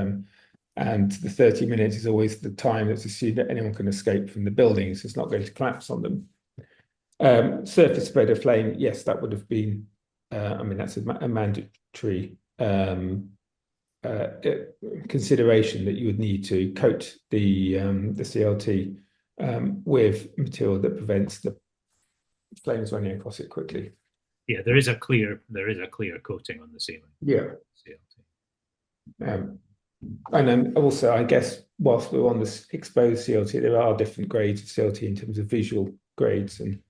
and the 30 minutes is always the time that's assumed that anyone can escape from the buildings. It's not going to collapse on them. Surface spread of flame, yes, that would have been. I mean, that's a mandatory consideration, that you would need to coat the CLT with material that prevents the flames running across it quickly. Yeah, there is a clear coating on the ceiling. Yeah. CLT. And then also, I guess, whilst we're on this exposed CLT, there are different grades of CLT in terms of visual grades, and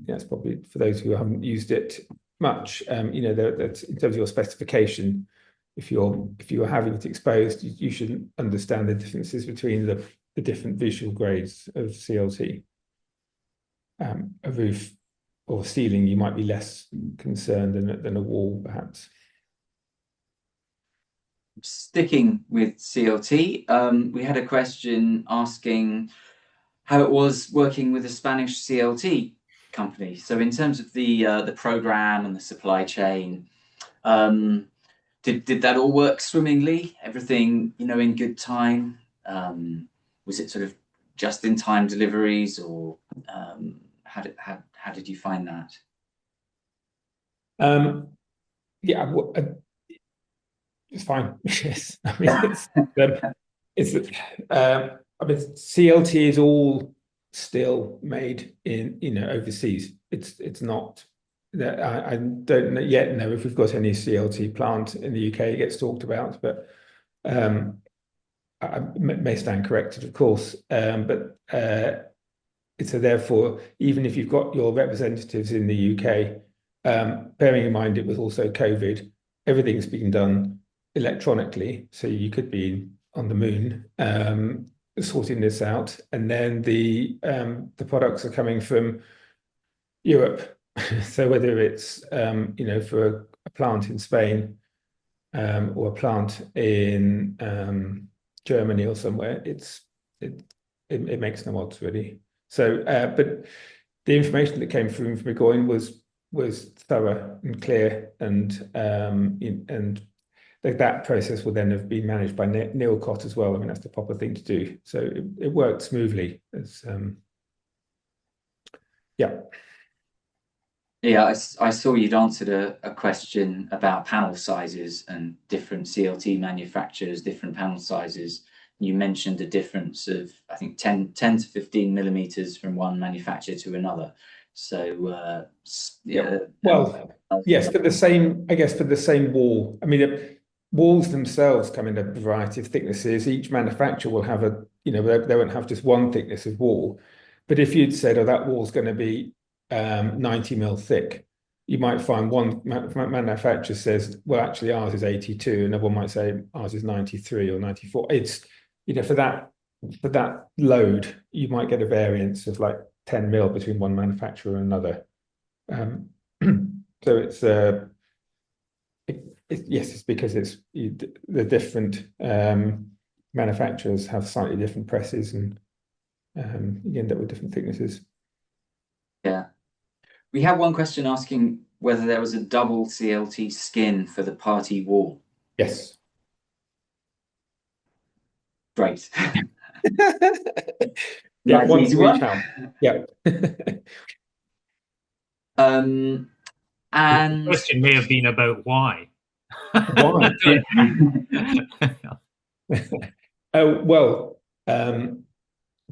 that's probably, for those who haven't used it, much. You know, that in terms of your specification, if you're having it exposed, you should understand the differences between the different visual grades of CLT. A roof or ceiling, you might be less concerned than a wall, perhaps. Sticking with CLT, we had a question asking how it was working with a Spanish CLT company. So in terms of the program and the supply chain, did that all work swimmingly? Everything, you know, in good time? Was it sort of just in time deliveries, or how did you find that? Yeah, it's fine. Yes, I mean I mean CLT is all still made in, you know, overseas. It's not that I don't yet know if we've got any CLT plant in the UK. It gets talked about, but I may stand corrected, of course. But so therefore, even if you've got your representatives in the UK, bearing in mind it was also COVID, everything's being done electronically, so you could be on the moon sorting this out, and then the products are coming from Europe. So whether it's you know, for a plant in Spain or a plant in Germany or somewhere, it makes no odds really. So but the information that came through from Burgoyne was thorough and clear, and that process will then have been managed by Neilcott as well. I mean, that's the proper thing to do. So it worked smoothly. Yeah. Yeah, I saw you'd answered a question about panel sizes and different CLT manufacturers, different panel sizes. You mentioned a difference of, I think, 10 to 15 millimeters from one manufacturer to another. So, yeah. Well, yes, but the same, I guess, for the same wall. I mean, walls themselves come in a variety of thicknesses. Each manufacturer will have a, you know, they won't have just one thickness of wall. But if you'd said, oh, that wall's going to be 90 mil thick, you might find one manufacturer says, well, actually ours is 82, another one might say ours is 93 or 94. It's, you know, for that load, you might get a variance of like 10 mil between one manufacturer and another. So it's yes, it's because the different manufacturers have slightly different presses, and you end up with different thicknesses. Yeah. We have one question asking whether there was a double CLT skin for the party wall. Yes. Great. Yeah, one for each house. Yeah. And the question may have been about why. Why? Oh well,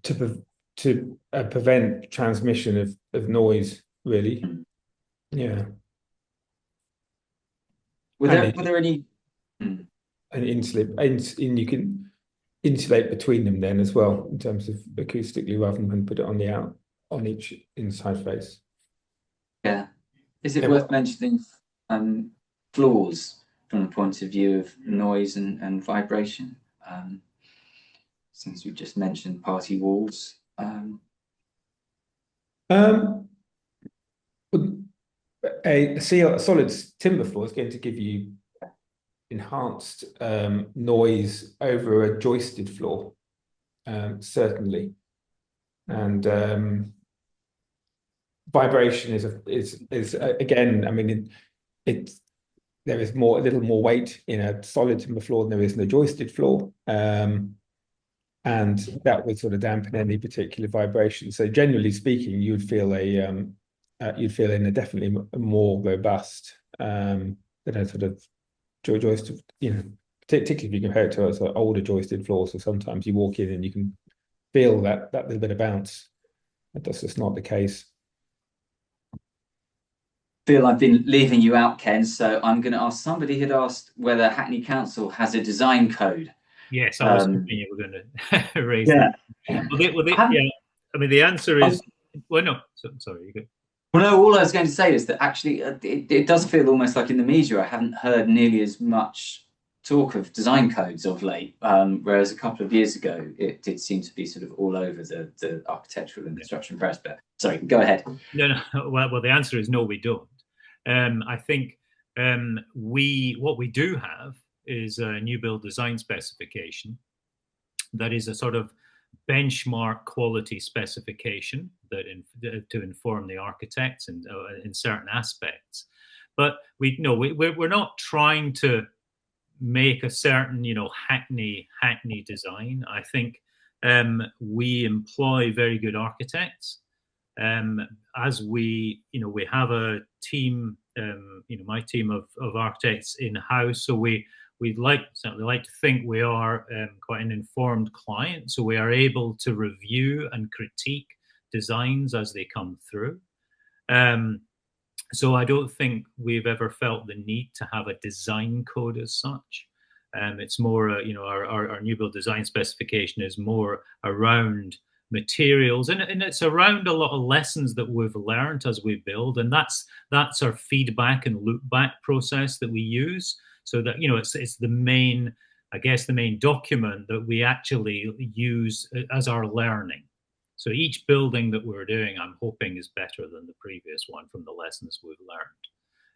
to prevent transmission of noise, really. Yeah. Were there any? And insulate, and you can insulate between them then as well in terms of acoustically, rather than put it on each inside face. Yeah. Is it worth mentioning floors from the point of view of noise and vibration? Since we just mentioned party walls. A solid timber floor is going to give you enhanced noise over a joisted floor, certainly, and vibration is again. I mean, there is a little more weight in a solid timber floor than there is in a joisted floor, and that would sort of dampen any particular vibration. So generally speaking, you'd feel in a definitely more robust than a sort of joisted, you know, particularly if you compare it to a sort of older joisted floors. So sometimes you walk in and you can feel that little bit of bounce. That's just not the case. Phil, I've been leaving you out, Ken, so I'm going to ask, somebody had asked whether Hackney Council has a design code. Yes, I was hoping you were going to raise that. Well, yeah, I mean, the answer is, well, no, sorry, you go. Well, no, all I was going to say is that actually it does feel almost like in the media I haven't heard nearly as much talk of design codes of late, whereas a couple of years ago it did seem to be sort of all over the architectural and construction press. But sorry, go ahead. No. Well, the answer is no, we don't. I think what we do have is a new build design specification that is a sort of benchmark quality specification that to inform the architects and in certain aspects. But we're not trying to make a certain Hackney design. I think we employ very good architects. As we have a team, my team of architects in house, so we'd certainly like to think we are quite an informed client, so we are able to review and critique designs as they come through. So I don't think we've ever felt the need to have a design code as such. It's more, our new build design specification is more around materials, and it's around a lot of lessons that we've learned as we build, and that's our feedback and loop back process that we use. So that it's the main document that we actually use as our learning. So each building that we're doing, I'm hoping, is better than the previous one from the lessons we've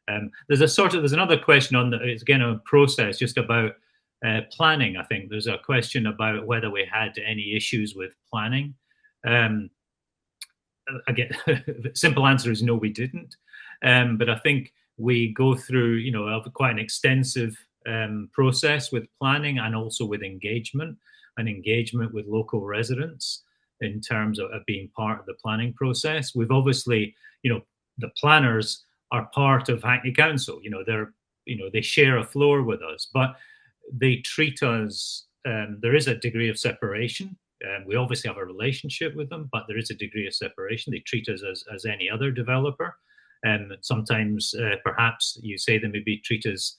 learned. There's another question on it's again a process just about planning. I think there's a question about whether we had any issues with planning. Again, the simple answer is no, we didn't. But I think we go through quite an extensive process with planning and also with engagement with local residents in terms of being part of the planning process. We've obviously, the planners are part of Hackney Council. They share a floor with us, but they treat us. There is a degree of separation. We obviously have a relationship with them, but there is a degree of separation. They treat us as any other developer. Sometimes, perhaps you say they maybe treat us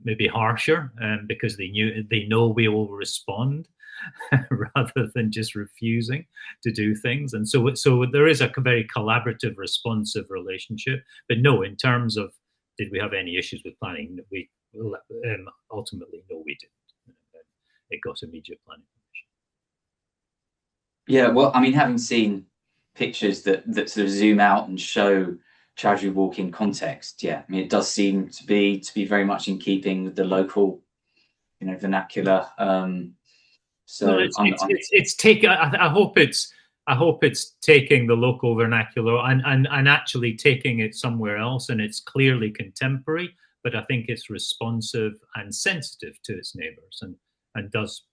maybe harsher because they know we will respond rather than just refusing to do things. And so there is a very collaborative, responsive relationship. But no, in terms of did we have any issues with planning, we ultimately no, we didn't. It got immediate planning permission. Yeah, well, I mean, having seen pictures that sort of zoom out and show Chowdhury Walk in context, yeah, I mean, it does seem to be very much in keeping with the local, vernacular. So it's taking. I hope it's taking the local vernacular and actually taking it somewhere else, and it's clearly contemporary. But I think it's responsive and sensitive to its neighbours, and does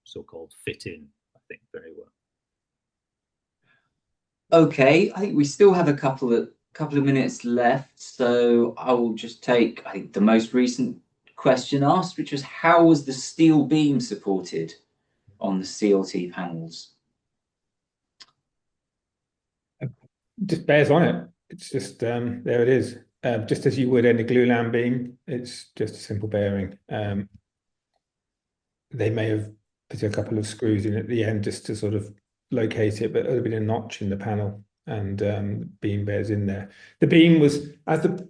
so-called fit in, I think, very well. Okay, I think we still have a couple of minutes left, so I will just take, I think, the most recent question asked, which was, how was the steel beam supported on the CLT panels? Just bears on it. It's just there it is. Just as you would any glulam beam, it's just a simple bearing. They may have put a couple of screws in at the end just to sort of locate it, but there would have been a notch in the panel, and beam bears in there. The beam was the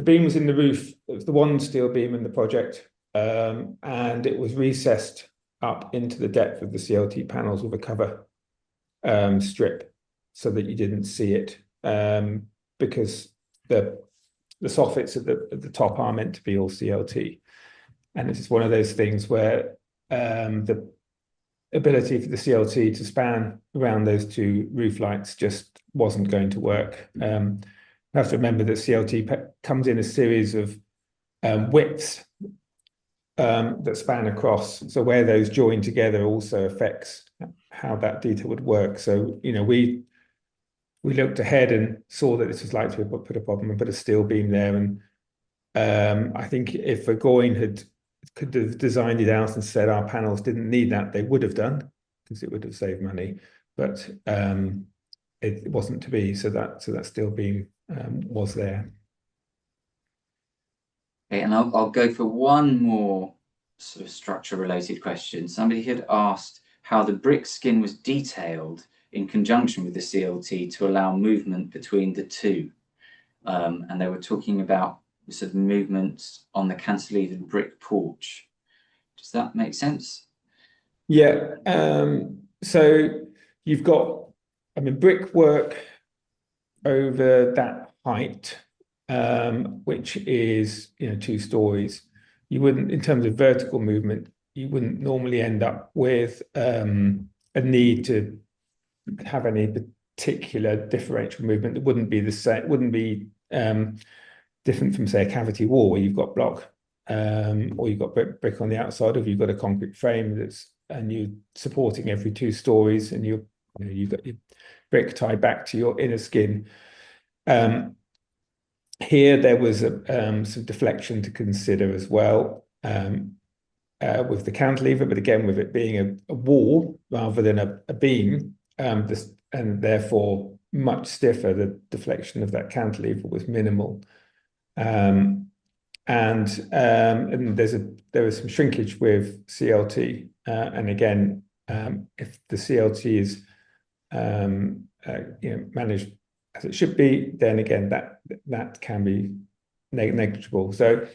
beam was in the roof. It was the one steel beam in the project, and it was recessed up into the depth of the CLT panels with a cover strip so that you didn't see it, because the soffits at the top are meant to be all CLT, and it's one of those things where the ability for the CLT to span around those two roof lights just wasn't going to work. You have to remember that CLT comes in a series of widths that span across. So where those join together also affects how that detail would work. So, we looked ahead and saw that this was likely to put a problem and put a steel beam there. And I think if Burgoyne could have designed it out and said our panels didn't need that, they would have done, because it would have saved money. But it wasn't to be. So that steel beam was there. Okay, and I'll go for one more sort of structure-related question. Somebody had asked how the brick skin was detailed in conjunction with the CLT to allow movement between the two. And they were talking about the sort of movement on the cantilevered brick porch. Does that make sense? Yeah. So you've got, I mean, brickwork over that height, which is 2 stories. You wouldn't, in terms of vertical movement, you wouldn't normally end up with a need to have any particular differential movement that wouldn't be the same, wouldn't be different from, say, a cavity wall where you've got block, or you've got brick on the outside, or you've got a concrete frame and you're supporting every 2 stories, and you've got your brick tied back to your inner skin. Here there was some deflection to consider as well, with the cantilever, but again, with it being a wall rather than a beam, and therefore much stiffer, the deflection of that cantilever was minimal. And there was some shrinkage with CLT, and again, if the CLT is managed as it should be, then again that can be negligible. So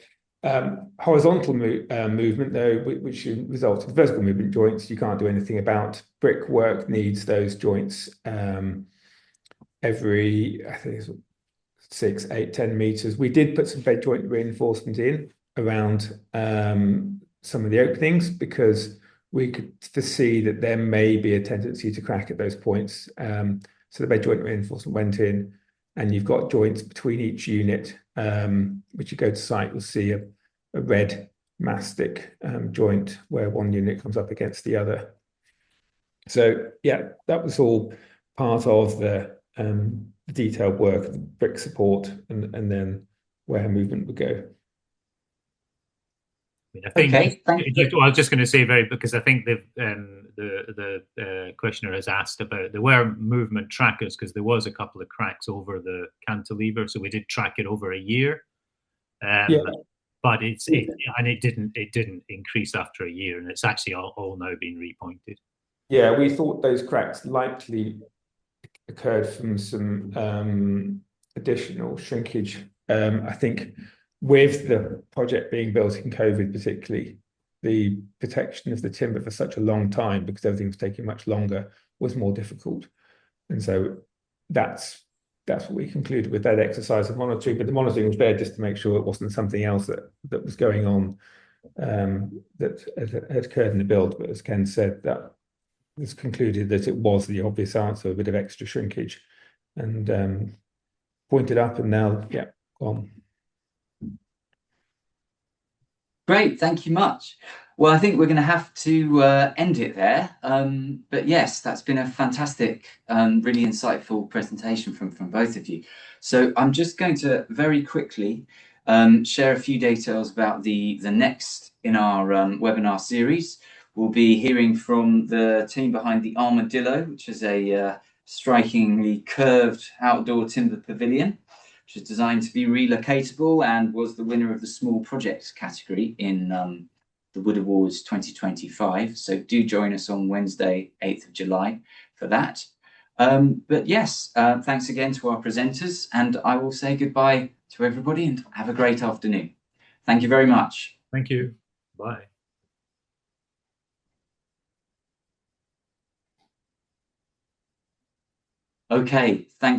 horizontal movement, though, which results in vertical movement joints, you can't do anything about. Brickwork needs those joints every, I think it's 6, 8, 10 meters. We did put some bed joint reinforcement in around some of the openings because we could foresee that there may be a tendency to crack at those points. So the bed joint reinforcement went in, and you've got joints between each unit, which you go to site, you'll see a red mastic joint where one unit comes up against the other. So yeah, that was all part of the detailed work of the brick support and then where movement would go. I think, okay, thank you. I was just going to say because I think the questioner has asked about, there were movement trackers because there was a couple of cracks over the cantilever, so we did track it over a year. But it didn't increase after a year, and it's actually all now been repointed. Yeah, we thought those cracks likely occurred from some additional shrinkage. I think with the project being built in COVID particularly, the protection of the timber for such a long time, because everything was taking much longer, was more difficult. And so that's what we concluded with that exercise of monitoring. But the monitoring was there just to make sure it wasn't something else that was going on that had occurred in the build. But as Ken said, that was concluded that it was the obvious answer, a bit of extra shrinkage, and pointed up, and now, yeah, gone. Great, thank you much. Well, I think we're going to have to end it there. But yes, that's been a fantastic, really insightful presentation from both of you. So I'm just going to very quickly share a few details about the next in our webinar series. We'll be hearing from the team behind the Armadillo, which is a strikingly curved outdoor timber pavilion, which is designed to be relocatable and was the winner of the small projects category in the Wood Awards 2025. So do join us on Wednesday, 8th of July for that. But yes, thanks again to our presenters, and I will say goodbye to everybody and have a great afternoon. Thank you very much. Thank you. Bye. Okay, thanks.